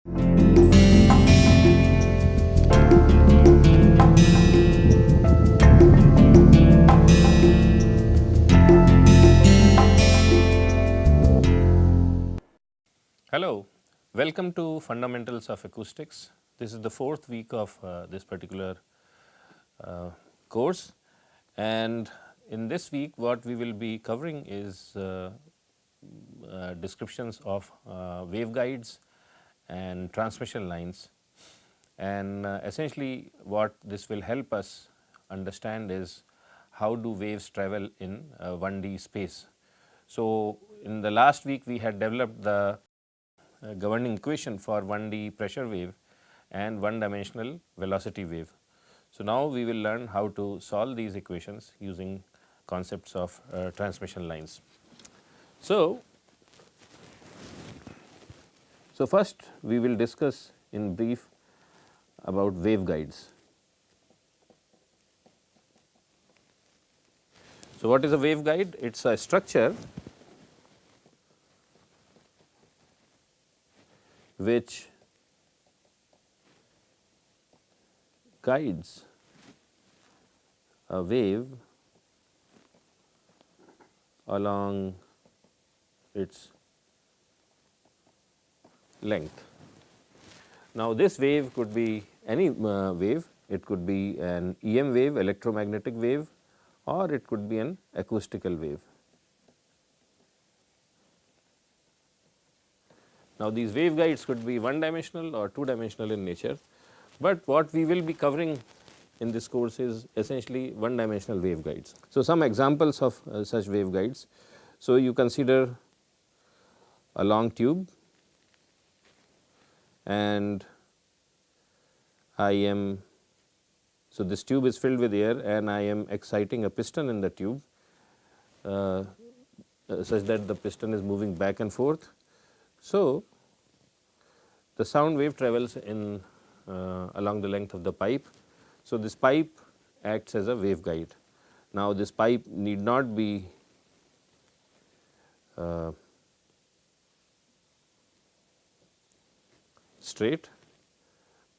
Hello, welcome to Fundamentals of Acoustics. This is the fourth week of this particular course, and in this week what we will be covering is descriptions of waveguides and transmission lines, and essentially what this will help us understand is how do waves travel in 1D space. So, in the last week we had developed the governing equation for 1D pressure wave and one dimensional velocity wave. So, now we will learn how to solve these equations using concepts of transmission lines. So, first we will discuss in brief about waveguides. So, what is a waveguide? It is a structure which guides a wave along its length. Now, this wave could be any wave, it could be an EM wave, electromagnetic wave, or it could be an acoustical wave. Now, these waveguides could be one dimensional or two dimensional in nature, but what we will be covering in this course is essentially one dimensional waveguides. So, some examples of such waveguides. So, you consider a long tube and I am, so this tube is filled with air and I am exciting a piston in the tube such that the piston is moving back and forth. So, the sound wave travels in along the length of the pipe. So, this pipe acts as a waveguide. Now, this pipe need not be straight,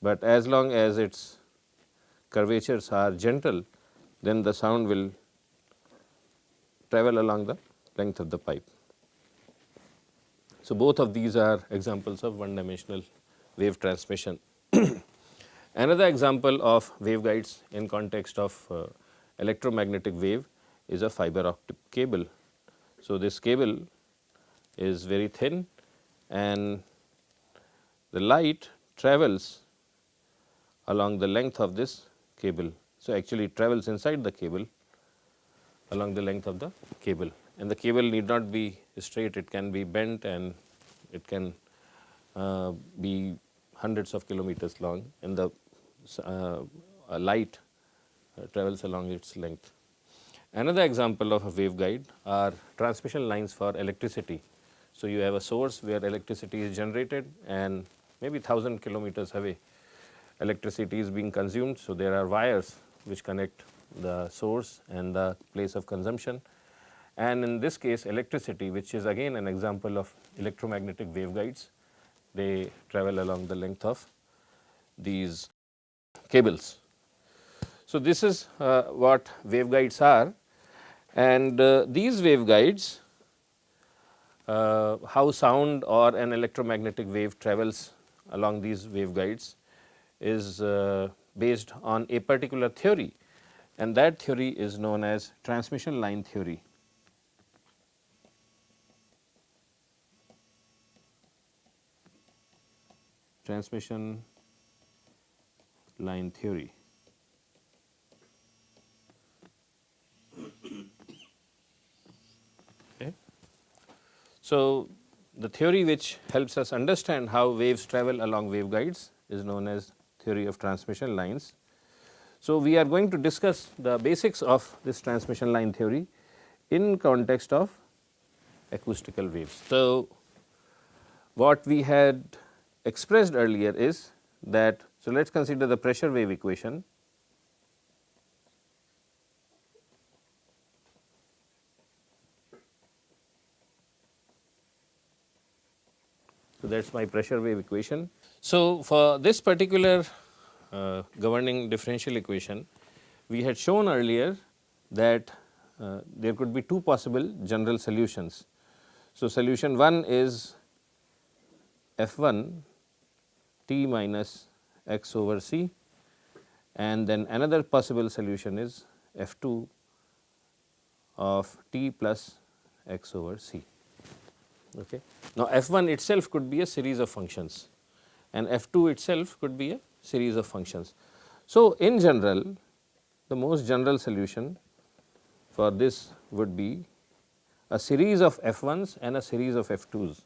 but as long as its curvatures are gentle, then the sound will travel along the length of the pipe. So, both of these are examples of one dimensional wave transmission. Another example of waveguides in context of electromagnetic wave is a fiber optic cable. So, this cable is very thin and the light travels along the length of this cable. So, actually it travels inside the cable along the length of the cable, and the cable need not be straight, it can be bent and it can be hundreds of kilometers long, and the light travels along its length. Another example of a waveguide are transmission lines for electricity. So, you have a source where electricity is generated and maybe 1000 kilometers away electricity is being consumed. So, there are wires which connect the source and the place of consumption, and in this case electricity, which is again an example of electromagnetic waveguides, they travel along the length of these cables. So, this is what waveguides are, and these waveguides, how sound or an electromagnetic wave travels along these waveguides is based on a particular theory, and that theory is known as transmission line theory. Transmission line theory. Okay. So, the theory which helps us understand how waves travel along waveguides is known as theory of transmission lines. So, we are going to discuss the basics of this transmission line theory in context of acoustical waves. So, what we had expressed earlier is that, so let us consider the pressure wave equation. So, that is my pressure wave equation. So, for this particular governing differential equation, we had shown earlier that there could be two possible general solutions. So, solution 1 is f1 t minus x over c, and then another possible solution is f2 of t plus x over c. Okay. Now, f1 itself could be a series of functions and f2 itself could be a series of functions. So, in general, the most general solution for this would be a series of f1s and a series of f2s.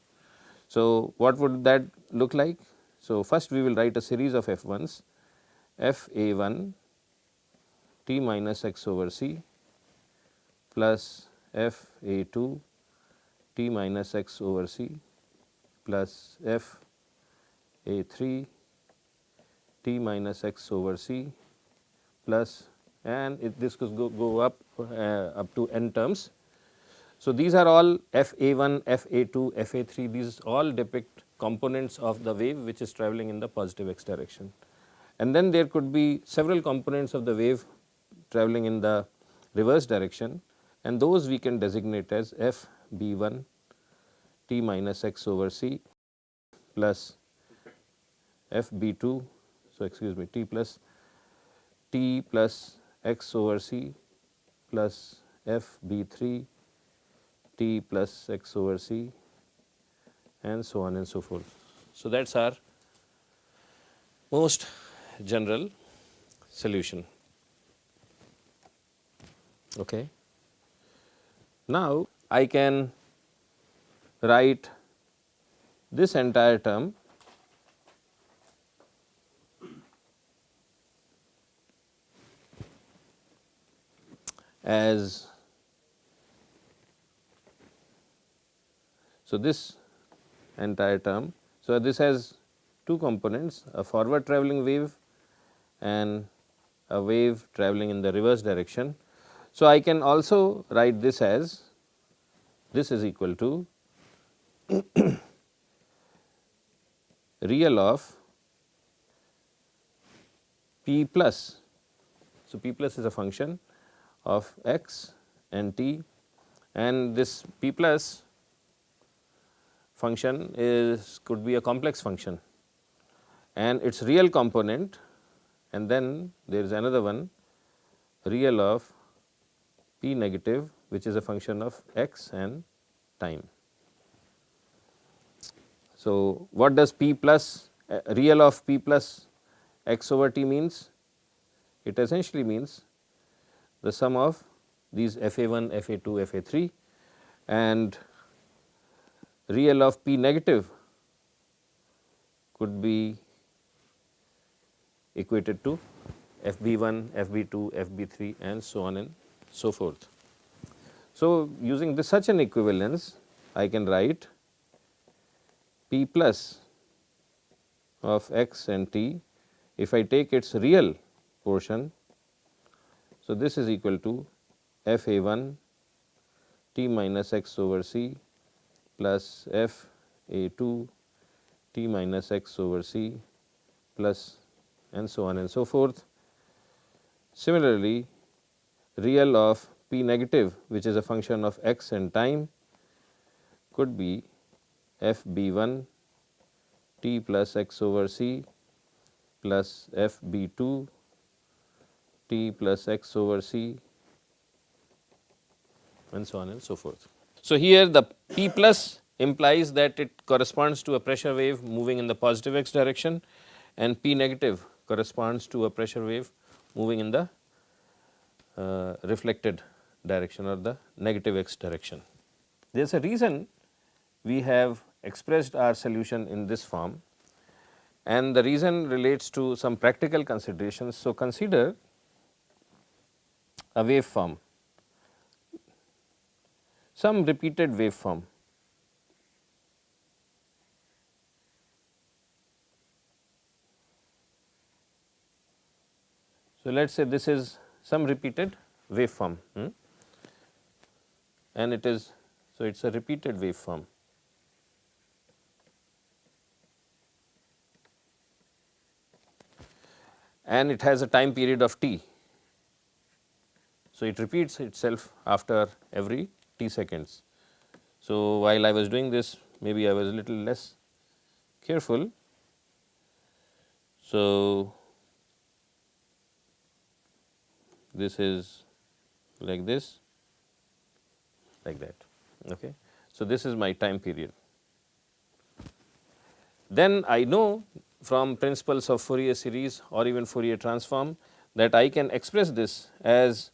So, what would that look like? So, first we will write a series of f1s, f a1 t minus x over c plus f a2 t minus x over c plus f a3 t minus x over c plus, and this could go up to n terms. So, these are all f a1, f a2, f a3, these all depict components of the wave which is travelling in the positive x direction. And then there could be several components of the wave travelling in the reverse direction, and those we can designate as f b1 t minus x over c plus f b2, so excuse me, t plus x over c plus f b3 t plus x over c, and so on and so forth. So, that is our most general solution. Okay. Now, I can write this entire term as, so this entire term. So, this has two components, a forward travelling wave and a wave travelling in the reverse direction. So, I can also write this as, this is equal to real of p plus. So, p plus is a function of x and t, and this p plus function could be a complex function, and its real component, and then there is another one, real of p negative, which is a function of x and time. So, what does p plus real of p plus x over t means? It essentially means the sum of these f a1, f a2, f a3, and real of p negative could be equated to f b1, f b2, f b3, and so on and so forth. So, using this such an equivalence, I can write p plus of x and t, if I take its real portion. So, this is equal to f a1 t minus x over c plus f a2 t minus x over c plus, and so on and so forth. Similarly, real of p negative, which is a function of x and time, could be f b1 t plus x over c plus f b2 t plus x over c, and so on and so forth. So, here the p plus implies that it corresponds to a pressure wave moving in the positive x direction, and p negative corresponds to a pressure wave moving in the reflected direction or the negative x direction. There is a reason we have expressed our solution in this form, and the reason relates to some practical considerations. So, consider a waveform, some repeated waveform. So, let us say this is some repeated waveform, and it is, so it is a repeated waveform. and it has a time period of t. So, it repeats itself after every t seconds. So, while I was doing this, maybe I was a little less careful. So, this is like this, like that. Okay. So, this is my time period. Then I know from principles of Fourier series or even Fourier transform that I can express this as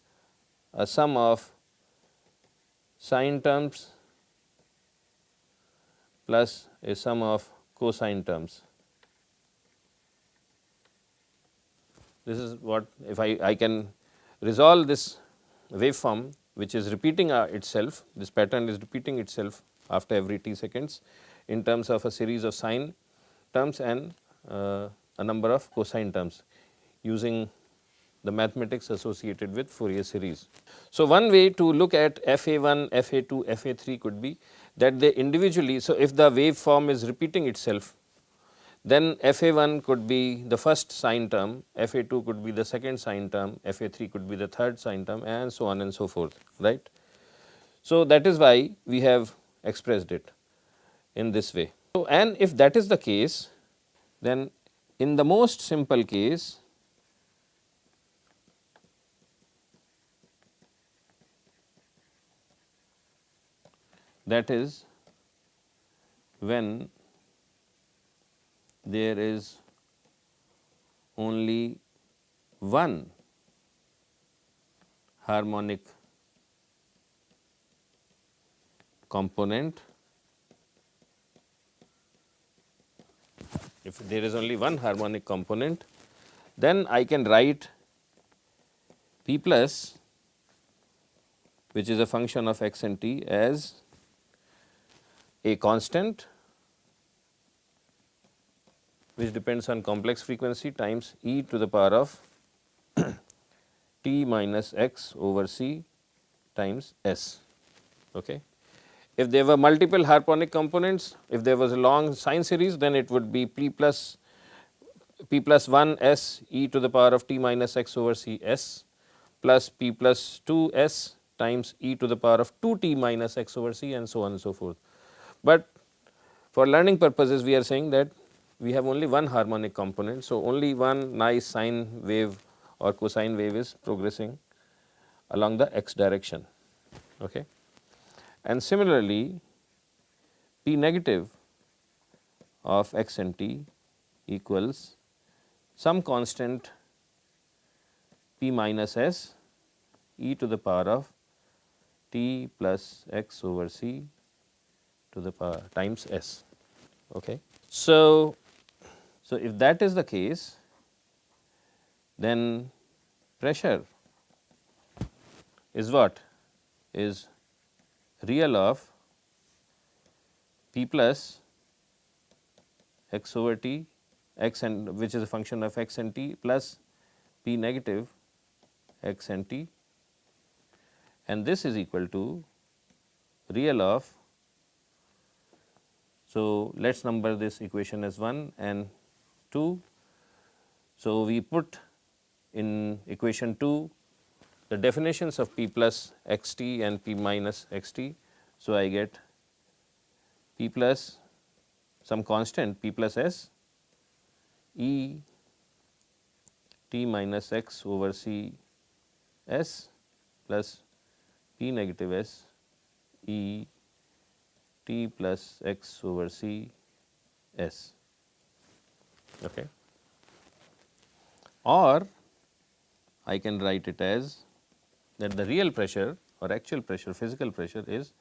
a sum of sine terms plus a sum of cosine terms. This is what, if I can resolve this waveform which is repeating itself, this pattern is repeating itself after every t seconds in terms of a series of sine terms and a number of cosine terms using the mathematics associated with Fourier series. So, one way to look at FA1, FA2, FA3 could be that they individually. So, if the waveform is repeating itself, then FA1 could be the first sine term, FA2 could be the second sine term, FA3 could be the third sine term, and so on and so forth, right. So, that is why we have expressed it in this way. So, and if that is the case, then in the most simple case, that is when there is only one harmonic component. If there is only one harmonic component, then I can write p plus, which is a function of x and t, as a constant which depends on complex frequency times e to the power of t minus x over c times s. Okay. If there were multiple harmonic components, if there was a long sine series, then it would be p plus 1 s e to the power of t minus x over c s plus p plus 2 s times e to the power of 2 t minus x over c, and so on and so forth. But for learning purposes, we are saying that we have only one harmonic component. So, only one nice sine wave or cosine wave is progressing along the x direction. Okay. And similarly, p negative of x and t equals some constant p minus s e to the power of t plus x over c to the power times s. Okay. So, if that is the case, then pressure is what? Is real of p plus x over t, x and which is a function of x and t, plus p negative x and t, and this is equal to real of. So, let us number this equation as 1 and 2. So, we put in equation 2 the definitions of p plus x t and p minus x t. So, I get p plus some constant p plus s e t minus x over c s plus p negative s e t plus x over c s. Okay. Or I can write it as that the real pressure or actual pressure, physical pressure, is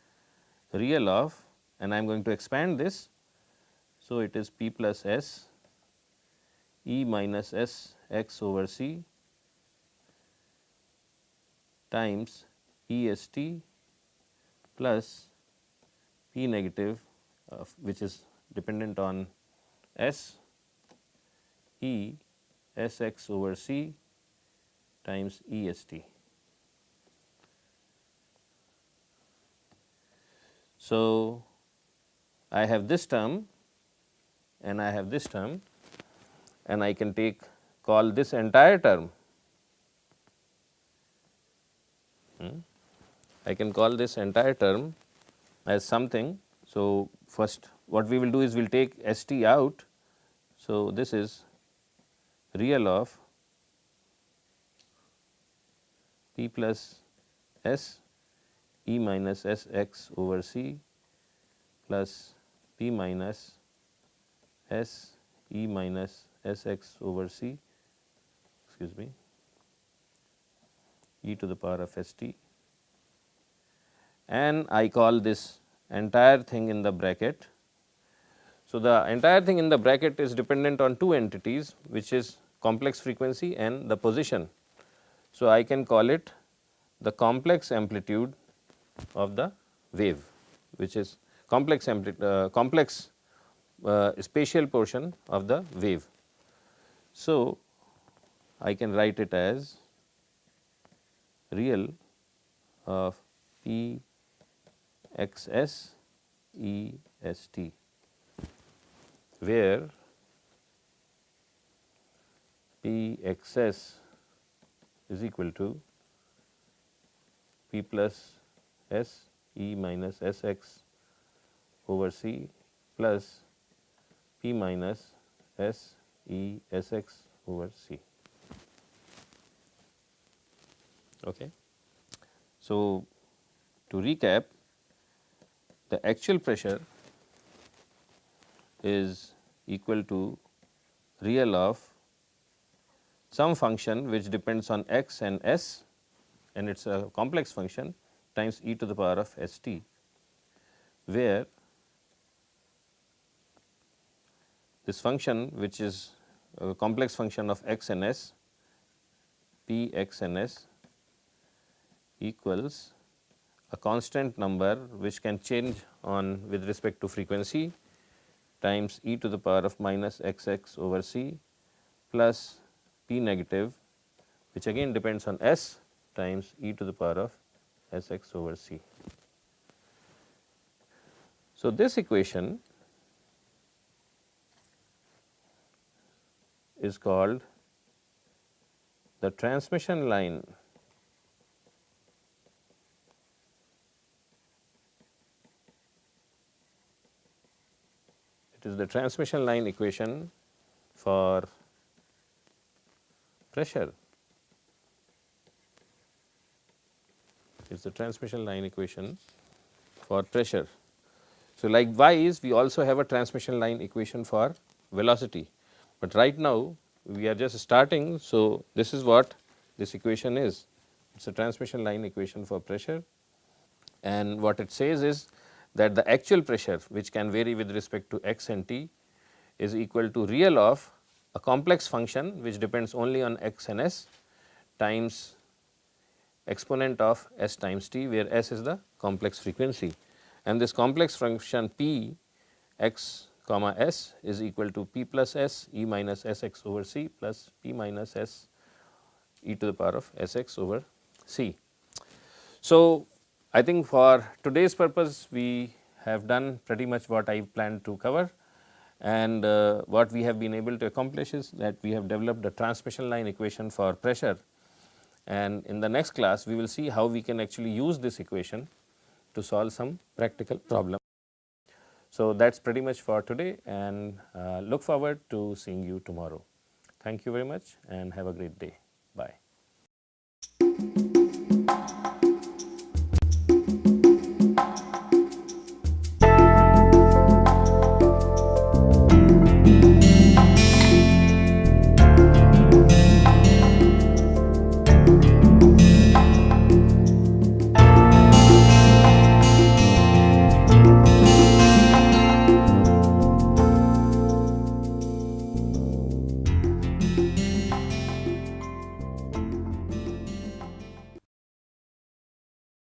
real of, and I am going to expand this. So, it is p plus s e minus s x over c times e s t plus p negative which is dependent on s e s x over c times e s t. So, I have this term and I have this term, and I can take call this entire term, I can call this entire term as something. So, first what we will do is we will take S t out. So, this is real of p plus s e minus s x over c plus p minus s e minus s x over c, excuse me, e to the power of s t, and I call this entire thing in the bracket. So, the entire thing in the bracket is dependent on two entities, which is complex frequency and the position. So, I can call it the complex amplitude of the wave, which is complex spatial portion of the wave. So, I can write it as real of p x s e s t, where p x s is equal to p plus s e minus s x over c plus p minus s e s x over c. Okay. So, to recap, the actual pressure is equal to real of some function which depends on x and s, and it is a complex function, times e to the power of s t, where this function, which is a complex function of x and s, p x and s, equals a constant number which can change on with respect to frequency, times e to the power of minus x x over c plus p negative, which again depends on s, times e to the power of s x over c. So, this equation is called the transmission line equation for pressure. It is the transmission line equation for pressure. So, likewise we also have a transmission line equation for velocity, but right now we are just starting. So, this is what this equation is. It is a transmission line equation for pressure, and what it says is that the actual pressure, which can vary with respect to x and t, is equal to real of a complex function which depends only on x and s times exponent of s times t, where s is the complex frequency, and this complex function p x comma s is equal to p plus s e minus s x over c plus p minus s e to the power of s x over c. So, I think for today's purpose we have done pretty much what I planned to cover, and what we have been able to accomplish is that we have developed a transmission line equation for pressure, and in the next class we will see how we can actually use this equation to solve some practical problem. So, that is pretty much for today, and look forward to seeing you tomorrow. Thank you very much and have a great day. Bye.